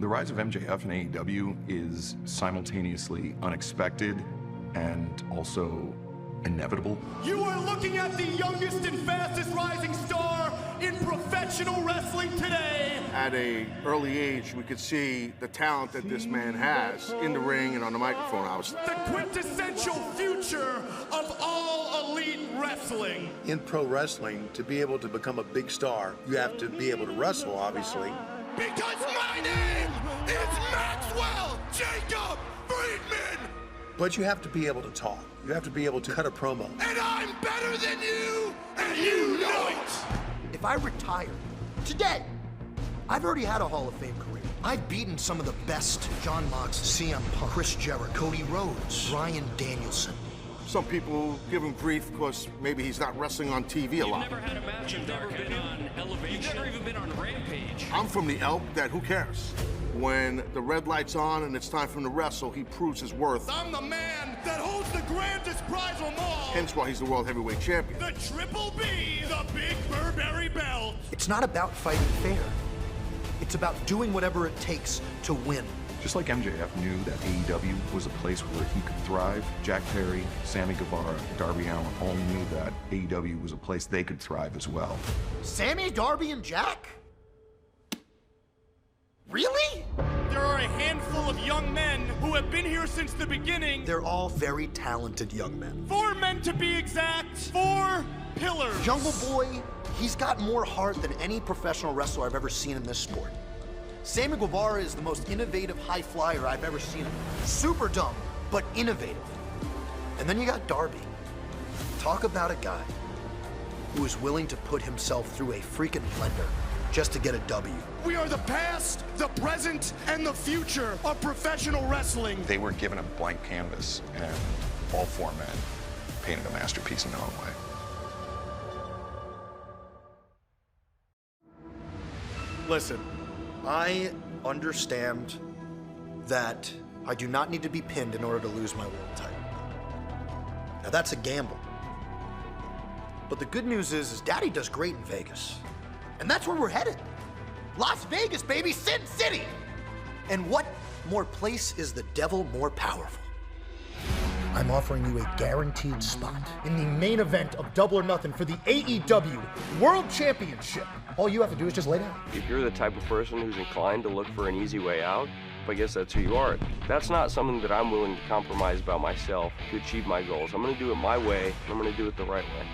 The rise of MJF in AEW is simultaneously unexpected and also inevitable. You are looking at the youngest and fastest rising star in professional wrestling today. At an early age, we could see the talent that this man has in the ring and on the microphone, obviously. The quintessential future of all elite wrestling. In pro wrestling, to be able to become a big star, you have to be able to wrestle, obviously. Because my name is Maxwell Jacob Friedman. But you have to be able to talk. You have to be able to cut a promo. And I'm better than you, and you know it. If I retire today, I've already had a Hall of Fame career. I've beaten some of the best: John Moxley, CM Punk, Chris Jericho, Cody Rhodes, Bryan Danielson. Some people give him grief because maybe he's not wrestling on TV a lot. You've never had a match in Dark, have you? On Elevation. You've never even been on Rampage. I'm from the elk that who cares? When the red light's on and it's time for him to wrestle, he proves his worth. I'm the man that holds the grandest prize of them all. Hence why he's the World Heavyweight Champion. The Triple B, the Big Burberry Belt. It's not about fighting fair. It's about doing whatever it takes to win. Just like MJF knew that AEW was a place where he could thrive, Jack Perry, Sammy Guevara, Darby Allin all knew that AEW was a place they could thrive as well. Sammy, Darby, and Jack? Really? There are a handful of young men who have been here since the beginning. They're all very talented young men. 4 men to be exact. 4 pillars. Jungle Boy, he's got more heart than any professional wrestler I've ever seen in this sport. Sammy Guevara is the most innovative high flyer I've ever seen. Super dumb, but innovative. And then you got Darby. Talk about a guy who is willing to put himself through a freaking blender just to get a W. We are the past, the present, and the future of professional wrestling. They were given a blank canvas, and all 4 men painted a masterpiece in their own way. Listen, I understand that I do not need to be pinned in order to lose my world title. Now that's a gamble. But the good news is Daddy does great in Vegas. And that's where we're headed. Las Vegas, baby, Sin City! And what more place is the devil more powerful? I'm offering you a guaranteed spot in the main event of Double or Nothing for the AEW World Championship. All you have to do is just lay down. If you're the type of person who's inclined to look for an easy way out, I guess that's who you are. That's not something that I'm willing to compromise about myself to achieve my goals. I'm gonna do it my way, and I'm gonna do it the right way.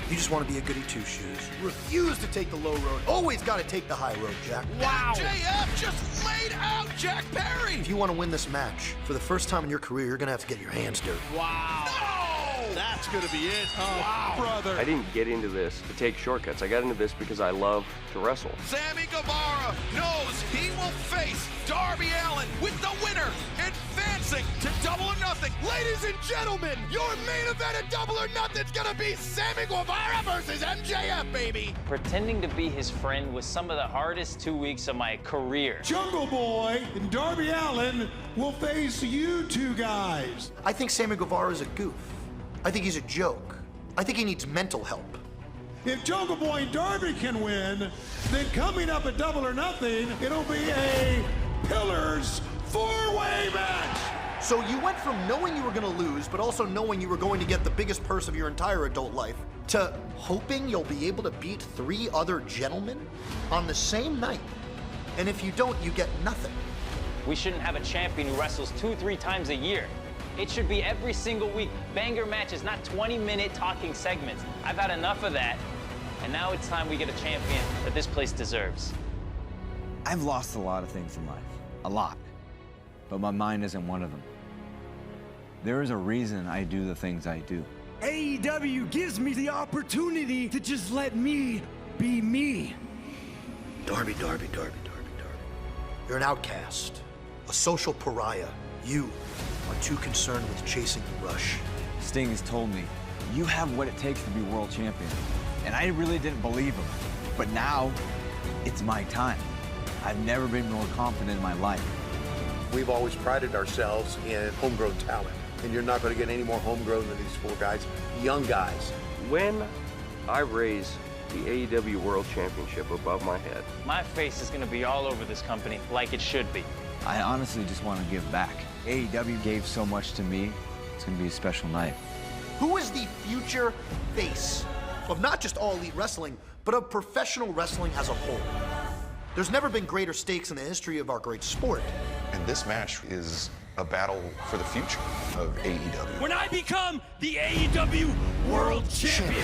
You just want to be a goody two-shoes. Refuse to take the low road. Always got to take the high road, Jack. Wow! MJF just laid out Jack Perry! If you want to win this match, for the first time in your career, you're going to have to get your hands dirty. Wow! No! That's gonna be it. Oh, wow, brother. I didn't get into this to take shortcuts. I got into this because I love to wrestle. Sammy Guevara knows he will face Darby Allin with the winner advancing to Double or Nothing. Ladies and gentlemen, your main event at Double or Nothing's gonna be Sammy Guevara versus MJF, baby. Pretending to be his friend was some of the hardest 2 weeks of my career. Jungle Boy and Darby Allin will face you two guys. I think Sammy Guevara is a goof. I think he's a joke. I think he needs mental help. If Jungle Boy and Darby can win, then coming up at Double or Nothing, it'll be a Pillars 4-way match. So you went from knowing you were gonna lose, but also knowing you were going to get the biggest purse of your entire adult life, to hoping you'll be able to beat 3 other gentlemen on the same night. And if you don't, you get nothing. We shouldn't have a champion who wrestles 2-3 times a year. It should be every single week. Banger matches, not 20-minute talking segments. I've had enough of that. And now it's time we get a champion that this place deserves. I've lost a lot of things in life. A lot. But my mind isn't one of them. There is a reason I do the things I do. AEW gives me the opportunity to just let me be me. Darby. You're an outcast, a social pariah. You are too concerned with chasing the rush. Sting has told me, you have what it takes to be world champion. And I really didn't believe him. But now, it's my time. I've never been more confident in my life. We've always prided ourselves in homegrown talent. And you're not going to get any more homegrown than these 4 guys, young guys. When I raise the AEW World Championship above my head. My face is gonna be all over this company like it should be. I honestly just want to give back. AEW gave so much to me. It's going to be a special night. Who is the future face of not just All Elite Wrestling, but of professional wrestling as a whole? There's never been greater stakes in the history of our great sport. And this match is a battle for the future of AEW. When I become the AEW World Champion.